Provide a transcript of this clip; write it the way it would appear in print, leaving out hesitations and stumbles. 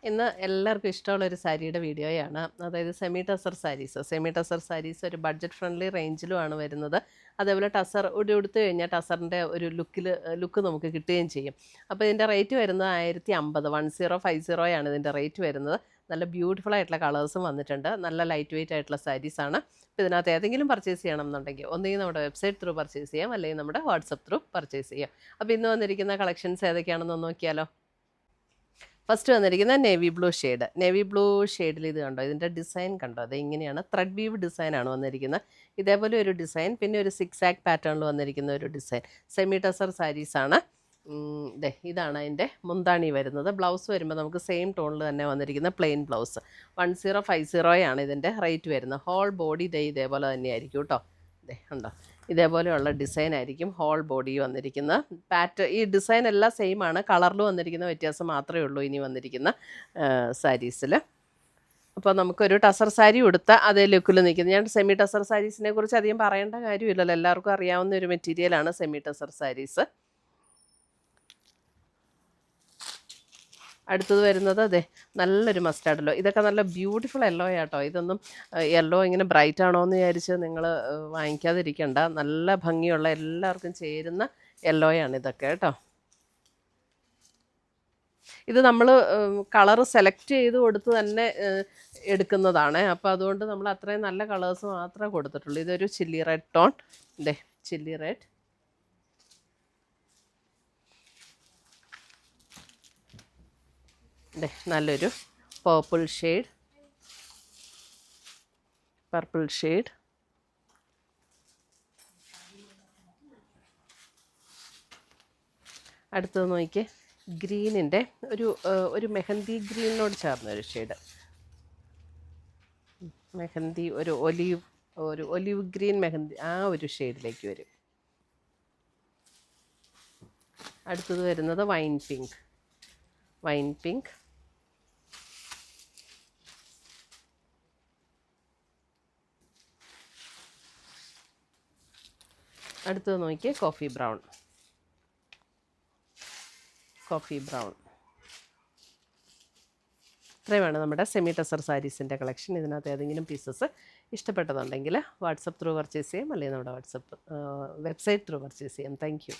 ഇന്ന് എല്ലാവർക്കും ഇഷ്ടമുള്ളൊരു സാരിയുടെ വീഡിയോയാണ്. അതായത് സെമി ടസർ സാരീസ്. സെമി ടസർ സാരീസ് ഒരു ബഡ്ജറ്റ് ഫ്രണ്ട്ലി റേഞ്ചിലുമാണ് വരുന്നത്. അതേപോലെ ടസർ ഉടുത്ത് കഴിഞ്ഞാൽ ടസറിൻ്റെ ഒരു ലുക്ക് നമുക്ക് കിട്ടുകയും ചെയ്യും. അപ്പോൾ ഇതിൻ്റെ റേറ്റ് വരുന്നത് 1050, 1050 ഇതിൻ്റെ റേറ്റ് വരുന്നത്. നല്ല ബ്യൂട്ടിഫുൾ ആയിട്ടുള്ള കളേഴ്സും വന്നിട്ടുണ്ട്. നല്ല ലൈറ്റ് വെയിറ്റ് ആയിട്ടുള്ള സാരീസാണ്. അപ്പോൾ ഇതിനകത്ത് ഏതെങ്കിലും പർച്ചേസ് ചെയ്യണമെന്നുണ്ടെങ്കിൽ ഒന്നുകിൽ നമ്മുടെ വെബ്സൈറ്റ് ത്രൂ പർച്ചേസ് ചെയ്യാം, അല്ലെങ്കിൽ നമ്മുടെ വാട്സപ്പ് ത്രൂ പർച്ചേസ് ചെയ്യാം. അപ്പോൾ ഇന്ന് വന്നിരിക്കുന്ന കളക്ഷൻസ് ഏതൊക്കെയാണെന്ന് നോക്കിയാലോ. ഫസ്റ്റ് വന്നിരിക്കുന്ന നേവി ബ്ലൂ ഷെയ്ഡിൽ ഇത് കണ്ടോ, ഇതിൻ്റെ ഡിസൈൻ കണ്ടോ, അത് ഇങ്ങനെയാണ് ത്രെഡ് വീവ് ഡിസൈനാണ് വന്നിരിക്കുന്നത്. ഇതേപോലെ ഒരു ഡിസൈൻ, പിന്നെ ഒരു 6 ആക്ക് പാറ്റേണിൽ വന്നിരിക്കുന്ന ഒരു ഡിസൈൻ. സെമി ടസർ സാരീസാണ്. ഇതാണ് അതിൻ്റെ മുന്താണി വരുന്നത്. ബ്ലൗസ് വരുമ്പോൾ നമുക്ക് സെയിം ടോണിൽ തന്നെ വന്നിരിക്കുന്ന പ്ലെയിൻ ബ്ലൗസ്. 1050 ഇതിൻ്റെ റേറ്റ് വരുന്നത്. ഹോൾ ബോഡി ഇതേപോലെ തന്നെയായിരിക്കും കേട്ടോ. ഉണ്ടോ, ഇതേപോലെയുള്ള ഡിസൈൻ ആയിരിക്കും ഹോൾ ബോഡി വന്നിരിക്കുന്ന ഈ ഡിസൈൻ എല്ലാം സെയിം ആണ്. കളറിൽ വന്നിരിക്കുന്ന വ്യത്യാസം മാത്രമേ ഉള്ളൂ ഇനി വന്നിരിക്കുന്ന സാരീസിൽ. അപ്പോൾ നമുക്കൊരു ടസർ സാരി ഉടുത്ത അതേ ലുക്കിൽ നിൽക്കുന്നത്. ഞാൻ സെമി ടസർ സാരീസിനെ കുറിച്ച് അധികം പറയേണ്ട കാര്യമില്ലല്ലോ, എല്ലാവർക്കും അറിയാവുന്ന ഒരു മെറ്റീരിയലാണ് സെമി ടസർ സാരീസ്. അടുത്തത് വരുന്നത് നല്ലൊരു മസ്റ്റാർഡല്ലോ. ഇതൊക്കെ നല്ല ബ്യൂട്ടിഫുൾ യെല്ലോ ആട്ടോ. ഇതൊന്നും യെല്ലോ ഇങ്ങനെ ബ്രൈറ്റ് ആണോ എന്ന് വിചാരിച്ച് നിങ്ങൾ വാങ്ങിക്കാതിരിക്കണ്ട. നല്ല ഭംഗിയുള്ള എല്ലാവർക്കും ചേരുന്ന യെല്ലോയാണ് ഇതൊക്കെ കേട്ടോ. ഇത് നമ്മൾ കളറ് സെലക്ട് ചെയ്ത് കൊടുത്ത് തന്നെ എടുക്കുന്നതാണ്. അപ്പോൾ അതുകൊണ്ട് നമ്മൾ അത്രയും നല്ല കളേഴ്സ് മാത്രമേ കൊടുത്തിട്ടുള്ളൂ. ഇതൊരു chilli red tone, chilli red, നല്ലൊരു പർപ്പിൾ ഷെയ്ഡ്, അടുത്തത് നോക്കിയേ, ഗ്രീനിൻ്റെ ഒരു മെഹന്തി ഗ്രീനിനോട് ചേർന്നൊരു ഷെയ്ഡ്, മെഹന്തി ഒരു ഒലിവ് ഗ്രീൻ മെഹന്തി, ആ ഒരു ഷെയ്ഡിലേക്ക് വരും. അടുത്തത് വരുന്നത് വൈൻ പിങ്ക്, അടുത്തത് നോക്കിയേ കോഫി ബ്രൗൺ. ഇത്രയുമാണ് നമ്മുടെ സെമി ടസർ സാരീസിൻ്റെ കളക്ഷൻ. ഇതിനകത്ത് ഏതെങ്കിലും പീസസ് ഇഷ്ടപ്പെട്ടതുണ്ടെങ്കിൽ വാട്സപ്പ് ത്രൂ പർച്ചേസ് ചെയ്യാം, അല്ലെങ്കിൽ നമ്മുടെ വെബ്സൈറ്റ് ത്രൂ പർച്ചേസ് ചെയ്യാം. Thank you.